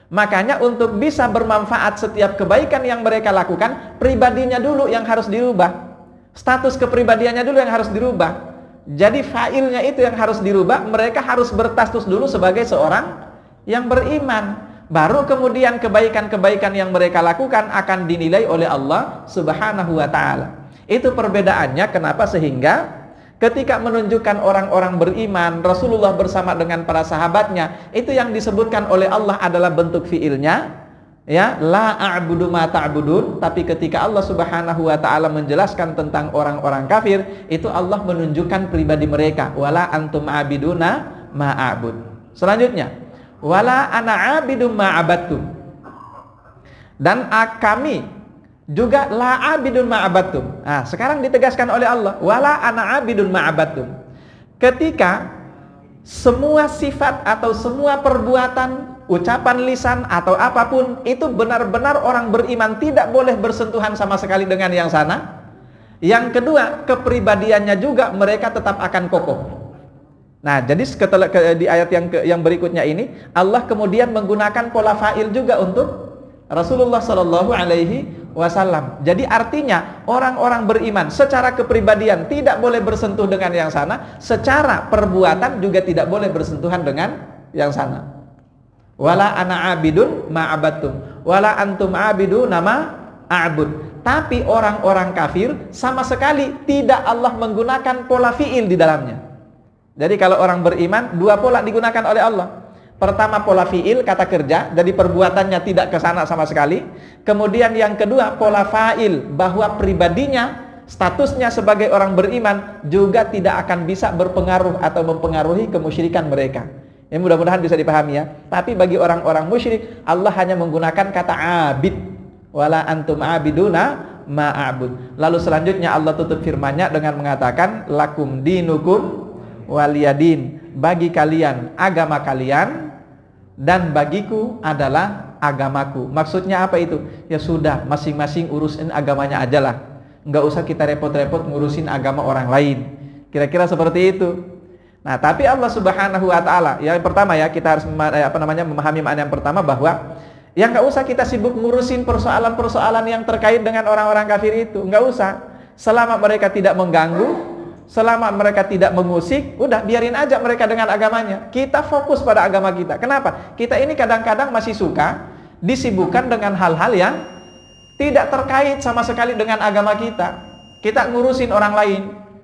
Makanya untuk bisa bermanfaat setiap kebaikan yang mereka lakukan, pribadinya dulu yang harus dirubah. Status kepribadiannya dulu yang harus dirubah. Jadi failnya itu yang harus dirubah. Mereka harus berstatus dulu sebagai seorang yang beriman. Baru kemudian kebaikan-kebaikan yang mereka lakukan akan dinilai oleh Allah Subhanahu wa ta'ala. Itu perbedaannya kenapa sehingga ketika menunjukkan orang-orang beriman, Rasulullah bersama dengan para sahabatnya, itu yang disebutkan oleh Allah adalah bentuk fiilnya, ya, la a'budu ma ta'budun. Tapi ketika Allah Subhanahu wa ta'ala menjelaskan tentang orang-orang kafir, itu Allah menunjukkan pribadi mereka, wala antum a'biduna ma a'bud. Selanjutnya, wala ana a'bidu ma abattum, dan kami juga la abidun ma'abattum. Nah, sekarang ditegaskan oleh Allah, wala ana abidun ma'abattum. Ketika semua sifat atau semua perbuatan, ucapan lisan atau apapun itu benar-benar orang beriman tidak boleh bersentuhan sama sekali dengan yang sana. Yang kedua, kepribadiannya juga mereka tetap akan kokoh. Nah, jadi di ayat yang berikutnya ini Allah kemudian menggunakan pola fa'il juga untuk Rasulullah Shallallahu Alaihi Wasallam. Jadi artinya orang-orang beriman secara kepribadian tidak boleh bersentuh dengan yang sana, secara perbuatan juga tidak boleh bersentuhan dengan yang sana. Wala ana abidun ma'abattum, wala antum abidu nama a'bud. Tapi orang-orang kafir sama sekali tidak Allah menggunakan pola fiil di dalamnya. Jadi kalau orang beriman, dua pola digunakan oleh Allah. Pertama pola fiil, kata kerja, jadi perbuatannya tidak ke sana sama sekali. Kemudian yang kedua pola fa'il, bahwa pribadinya, statusnya sebagai orang beriman juga tidak akan bisa berpengaruh atau mempengaruhi kemusyrikan mereka. Ini mudah-mudahan bisa dipahami ya. Tapi bagi orang-orang musyrik, Allah hanya menggunakan kata abid. Wala antum abiduna ma'abud. Lalu selanjutnya Allah tutup firman-Nya dengan mengatakan lakum dinukum waliyadin. Bagi kalian agama kalian dan bagiku adalah agamaku. Maksudnya apa itu? Ya sudah, masing-masing urusin agamanya aja lah. Nggak usah kita repot-repot ngurusin agama orang lain. Kira-kira seperti itu. Nah, tapi Allah Subhanahu wa taala, yang pertama ya, kita harus memahami makna yang pertama bahwa ya nggak usah kita sibuk ngurusin persoalan-persoalan yang terkait dengan orang-orang kafir itu, nggak usah. Selama mereka tidak mengganggu, selama mereka tidak mengusik, udah biarin aja mereka dengan agamanya. Kita fokus pada agama kita. Kenapa? Kita ini kadang-kadang masih suka disibukkan dengan hal-hal yang tidak terkait sama sekali dengan agama kita. Kita ngurusin orang lain,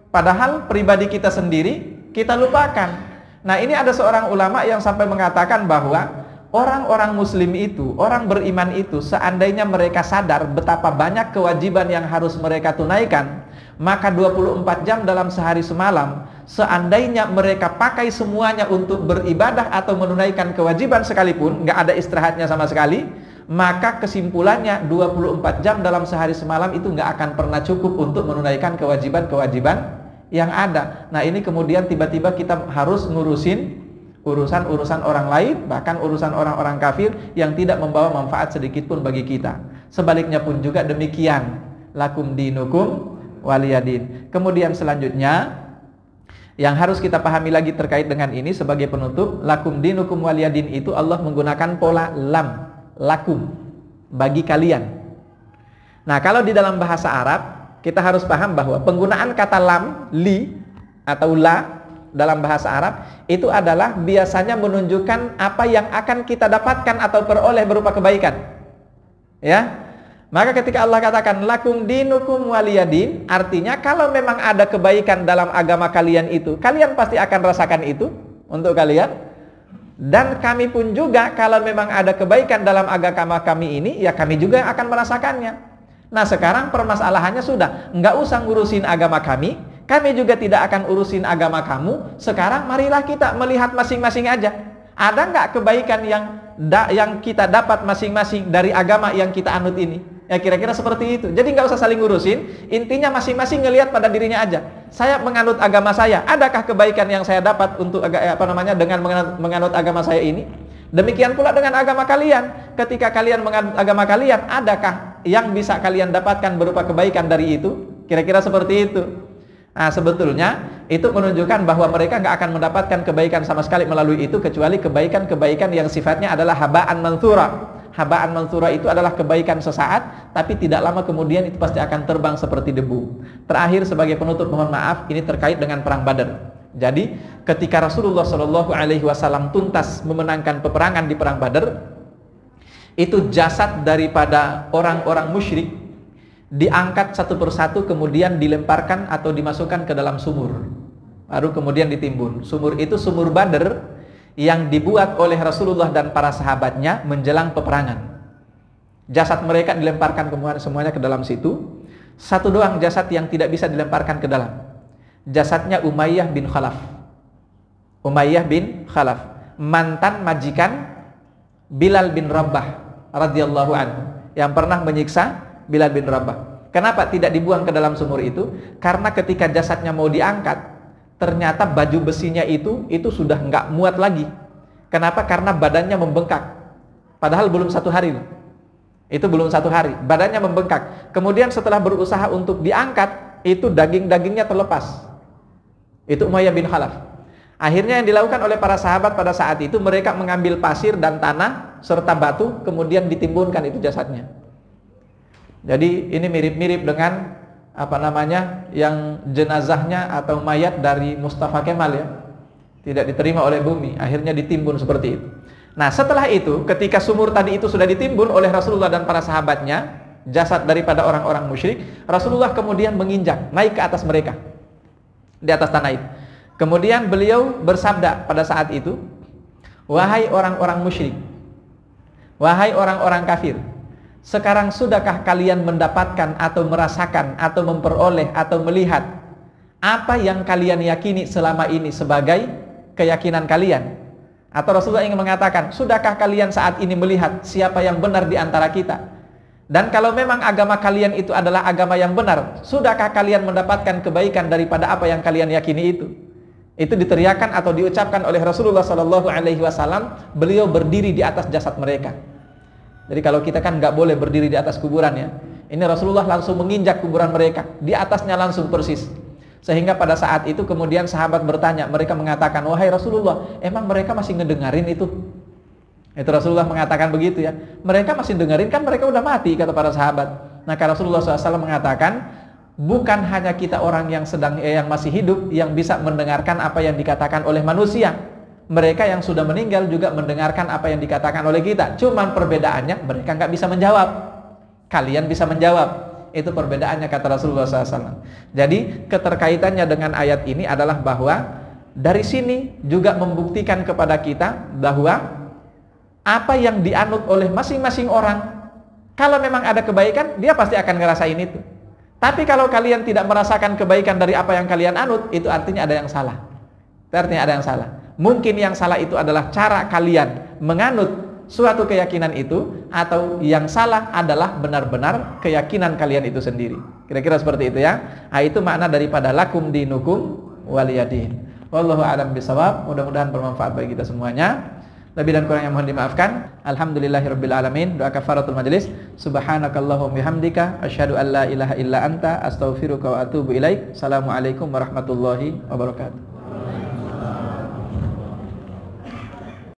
padahal pribadi kita sendiri kita lupakan. Nah, ini ada seorang ulama yang sampai mengatakan bahwa orang-orang muslim itu, orang beriman itu, seandainya mereka sadar betapa banyak kewajiban yang harus mereka tunaikan, maka 24 jam dalam sehari semalam, seandainya mereka pakai semuanya untuk beribadah atau menunaikan kewajiban sekalipun, nggak ada istirahatnya sama sekali, maka kesimpulannya 24 jam dalam sehari semalam itu nggak akan pernah cukup untuk menunaikan kewajiban-kewajiban yang ada. Nah, ini kemudian tiba-tiba kita harus ngurusin urusan-urusan orang lain, bahkan urusan orang-orang kafir yang tidak membawa manfaat sedikit pun bagi kita. Sebaliknya pun juga demikian. Lakum dinukum waliyadin. Kemudian selanjutnya yang harus kita pahami lagi terkait dengan ini sebagai penutup, lakum dinukum waliyadin itu Allah menggunakan pola lam, lakum, bagi kalian. Nah, kalau di dalam bahasa Arab kita harus paham bahwa penggunaan kata lam, li, atau la dalam bahasa Arab itu adalah biasanya menunjukkan apa yang akan kita dapatkan atau peroleh berupa kebaikan. Ya. Maka ketika Allah katakan lakum dinukum waliyadin, artinya kalau memang ada kebaikan dalam agama kalian itu, kalian pasti akan rasakan itu untuk kalian. Dan kami pun juga kalau memang ada kebaikan dalam agama kami ini, ya kami juga akan merasakannya. Nah, sekarang permasalahannya sudah, nggak usah ngurusin agama kami juga tidak akan urusin agama kamu. Sekarang marilah kita melihat masing-masing aja. Ada nggak kebaikan yang kita dapat masing-masing dari agama yang kita anut ini? Ya kira-kira seperti itu. Jadi nggak usah saling ngurusin. Intinya masing-masing ngelihat pada dirinya aja. Saya menganut agama saya. Adakah kebaikan yang saya dapat untuk dengan menganut agama saya ini? Demikian pula dengan agama kalian. Ketika kalian menganut agama kalian, adakah yang bisa kalian dapatkan berupa kebaikan dari itu? Kira-kira seperti itu. Nah, sebetulnya itu menunjukkan bahwa mereka nggak akan mendapatkan kebaikan sama sekali melalui itu, kecuali kebaikan-kebaikan yang sifatnya adalah habaan mansura. Habaan mansura itu adalah kebaikan sesaat, tapi tidak lama kemudian itu pasti akan terbang seperti debu. Terakhir sebagai penutup, mohon maaf, ini terkait dengan perang Badar. Jadi ketika Rasulullah SAW tuntas memenangkan peperangan di perang Badar, itu jasad daripada orang-orang musyrik diangkat satu persatu, kemudian dilemparkan atau dimasukkan ke dalam sumur, baru kemudian ditimbun. Sumur itu sumur Badar yang dibuat oleh Rasulullah dan para sahabatnya menjelang peperangan. Jasad mereka dilemparkan kemudian semuanya ke dalam situ. Satu doang jasad yang tidak bisa dilemparkan ke dalam. Jasadnya Umayyah bin Khalaf. Umayyah bin Khalaf, mantan majikan Bilal bin Rabah radhiyallahu anhu, yang pernah menyiksa Bilal bin Rabah. Kenapa tidak dibuang ke dalam sumur itu? Karena ketika jasadnya mau diangkat, ternyata baju besinya itu sudah nggak muat lagi. Kenapa? Karena badannya membengkak. Padahal belum 1 hari. Itu belum 1 hari, badannya membengkak. Kemudian setelah berusaha untuk diangkat, itu daging-dagingnya terlepas. Itu Umayyah bin Khalaf. Akhirnya yang dilakukan oleh para sahabat pada saat itu, mereka mengambil pasir dan tanah serta batu, kemudian ditimbunkan itu jasadnya. Jadi ini mirip-mirip dengan yang jenazahnya atau mayat dari Mustafa Kemal ya, tidak diterima oleh bumi, akhirnya ditimbun seperti itu. Nah, setelah itu ketika sumur tadi itu sudah ditimbun oleh Rasulullah dan para sahabatnya, jasad daripada orang-orang musyrik, Rasulullah kemudian menginjak naik ke atas mereka, di atas tanah itu. Kemudian beliau bersabda pada saat itu, wahai orang-orang musyrik, wahai orang-orang kafir, sekarang sudahkah kalian mendapatkan atau merasakan atau memperoleh atau melihat apa yang kalian yakini selama ini sebagai keyakinan kalian? Atau Rasulullah ingin mengatakan, sudahkah kalian saat ini melihat siapa yang benar di antara kita? Dan kalau memang agama kalian itu adalah agama yang benar, sudahkah kalian mendapatkan kebaikan daripada apa yang kalian yakini itu? Itu diteriakan atau diucapkan oleh Rasulullah Shallallahu Alaihi Wasallam. Beliau berdiri di atas jasad mereka. Jadi kalau kita kan nggak boleh berdiri di atas kuburan ya. Ini Rasulullah langsung menginjak kuburan mereka, di atasnya langsung persis. Sehingga pada saat itu kemudian sahabat bertanya, mereka mengatakan, wahai Rasulullah, emang mereka masih ngedengarin itu? Itu Rasulullah mengatakan begitu ya. Mereka masih dengerin, kan mereka udah mati, kata para sahabat. Maka Rasulullah SAW mengatakan, bukan hanya kita orang yang yang masih hidup yang bisa mendengarkan apa yang dikatakan oleh manusia. Mereka yang sudah meninggal juga mendengarkan apa yang dikatakan oleh kita. Cuman perbedaannya mereka nggak bisa menjawab. Kalian bisa menjawab. Itu perbedaannya, kata Rasulullah SAW. Jadi keterkaitannya dengan ayat ini adalah bahwa dari sini juga membuktikan kepada kita bahwa apa yang dianut oleh masing-masing orang, kalau memang ada kebaikan, dia pasti akan ngerasain itu. Tapi kalau kalian tidak merasakan kebaikan dari apa yang kalian anut, itu artinya ada yang salah. Itu artinya ada yang salah. Mungkin yang salah itu adalah cara kalian menganut suatu keyakinan itu, atau yang salah adalah benar-benar keyakinan kalian itu sendiri. Kira-kira seperti itu ya. Nah, itu makna daripada lakum dinukum waliyadin. Wallahu a'lam bishawab. Mudah-mudahan bermanfaat bagi kita semuanya. Lebih dan kurang yang mohon dimaafkan. Alhamdulillahirabbil alamin. Doa kafaratul majelis. Subhanakallahumma bihamdika asyhadu an la ilaha illa anta astaghfiruka wa atubu ilaik. Assalamualaikum warahmatullahi wabarakatuh.